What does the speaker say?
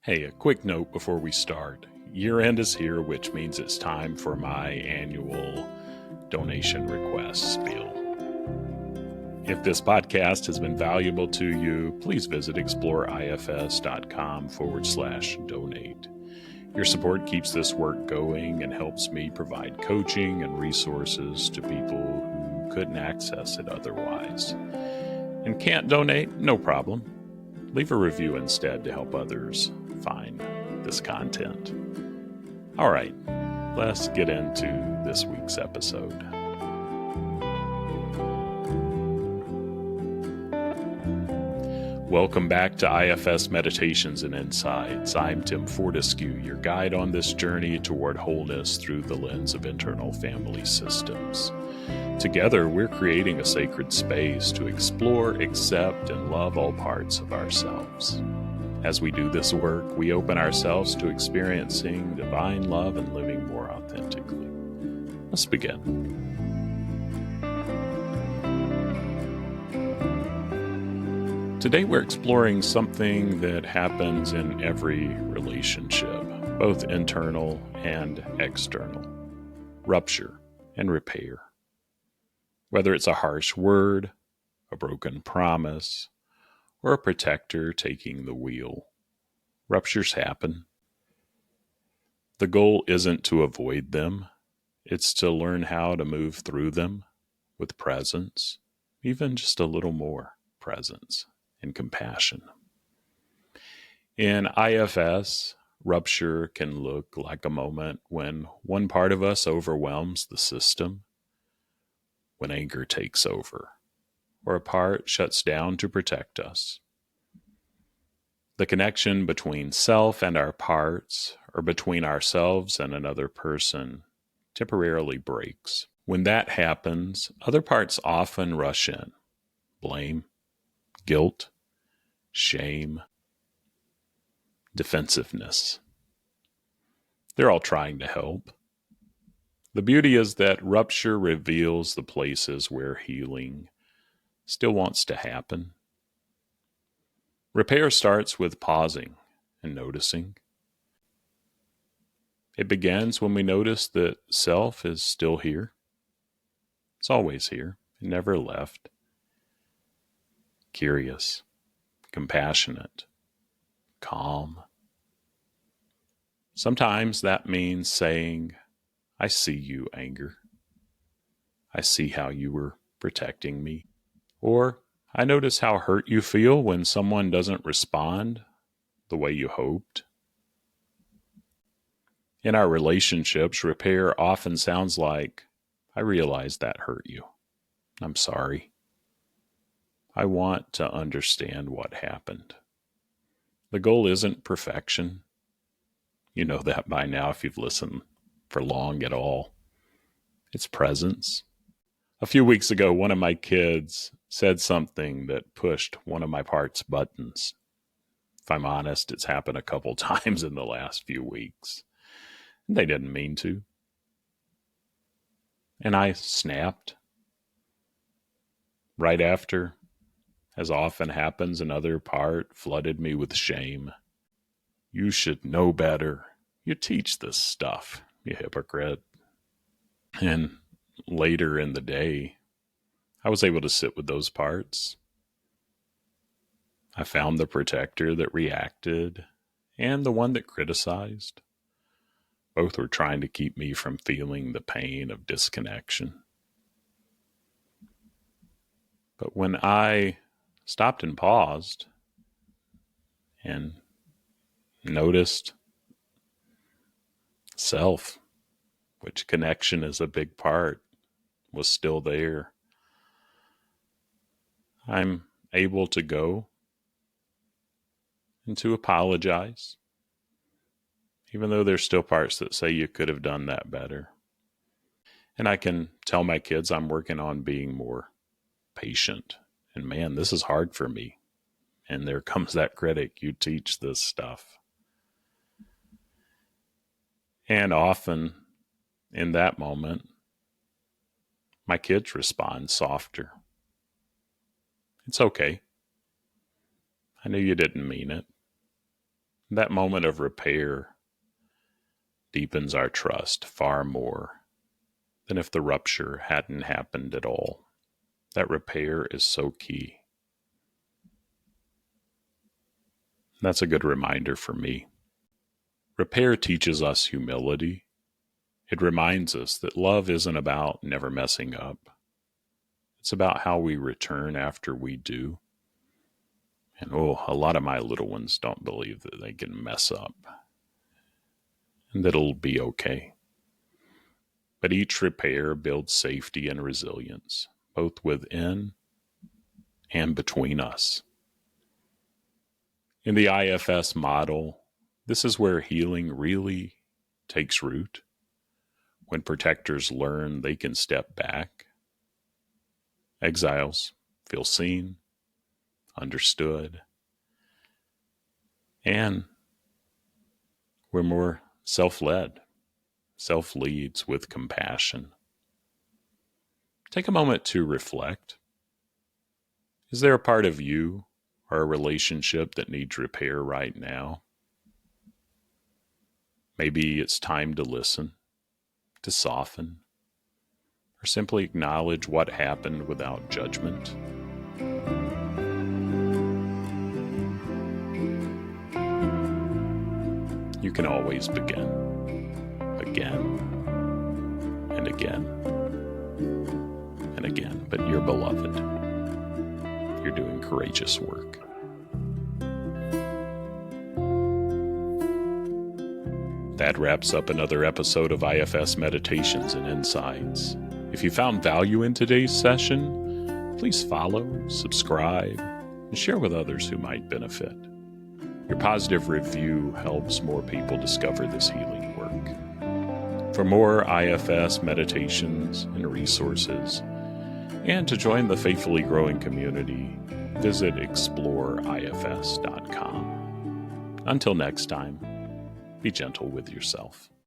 Hey, a quick note before we start. Year end is here, which means it's time for my annual donation request spiel. If this podcast has been valuable to you, please visit exploreifs.com/donate. Your support keeps this work going and helps me provide coaching and resources to people who couldn't access it otherwise. And can't donate? No problem. Leave a review instead to help others find this content. All right, let's get into this week's episode. Welcome back to IFS Meditations and Insights. I'm Tim Fortescue, your guide on this journey toward wholeness through the lens of internal family systems. Together, we're creating a sacred space to explore, accept, and love all parts of ourselves. As we do this work, we open ourselves to experiencing divine love and living more authentically. Let's begin. Today, we're exploring something that happens in every relationship, both internal and external: rupture and repair. Whether it's a harsh word, a broken promise, or a protector taking the wheel, ruptures happen. The goal isn't to avoid them, it's to learn how to move through them with presence, even just a little more presence and compassion. In IFS, rupture can look like a moment when one part of us overwhelms the system, when anger takes over, or a part shuts down to protect us. The connection between self and our parts, or between ourselves and another person, temporarily breaks. When that happens, other parts often rush in: blame, guilt, shame, defensiveness. They're all trying to help. The beauty is that rupture reveals the places where healing still wants to happen. Repair starts with pausing and noticing. It begins when we notice that self is still here. It's always here. It never left. Curious, compassionate, calm. Sometimes that means saying, "I see you, anger. I see how you were protecting me." Or, "I notice how hurt you feel when someone doesn't respond the way you hoped." In our relationships, repair often sounds like, "I realize that hurt you. I'm sorry. I want to understand what happened." The goal isn't perfection. You know that by now if you've listened for long at all. It's presence. A few weeks ago, one of my kids said something that pushed one of my parts' buttons. If I'm honest, it's happened a couple times in the last few weeks. They didn't mean to. And I snapped. Right after, as often happens, another part flooded me with shame. "You should know better. You teach this stuff, you hypocrite." And later in the day, I was able to sit with those parts. I found the protector that reacted and the one that criticized. Both were trying to keep me from feeling the pain of disconnection. But when I stopped and paused and noticed self, which connection is a big part, was still there, I'm able to go and to apologize, even though there's still parts that say you could have done that better. And I can tell my kids I'm working on being more patient. And man, this is hard for me. And there comes that critic, "You teach this stuff." And often in that moment, my kids respond softer. "It's okay. I knew you didn't mean it. That moment of repair deepens our trust far more than if the rupture hadn't happened at all. That repair is so key. That's a good reminder for me. Repair teaches us humility. It reminds us that love isn't about never messing up. It's about how we return after we do. And a lot of my little ones don't believe that they can mess up and that it'll be okay. But each repair builds safety and resilience, both within and between us. In the IFS model, this is where healing really takes root. When protectors learn they can step back, exiles feel seen, understood, and we're more self-led. Self leads with compassion. Take a moment to reflect. Is there a part of you or a relationship that needs repair right now? Maybe it's time to listen, to soften, or simply acknowledge what happened without judgment. You can always begin, again, and again, and again. But you're beloved. You're doing courageous work. That wraps up another episode of IFS Meditations and Insights. If you found value in today's session, please follow, subscribe, and share with others who might benefit. Your positive review helps more people discover this healing work. For more IFS meditations and resources, and to join the faithfully growing community, visit exploreifs.com. Until next time, be gentle with yourself.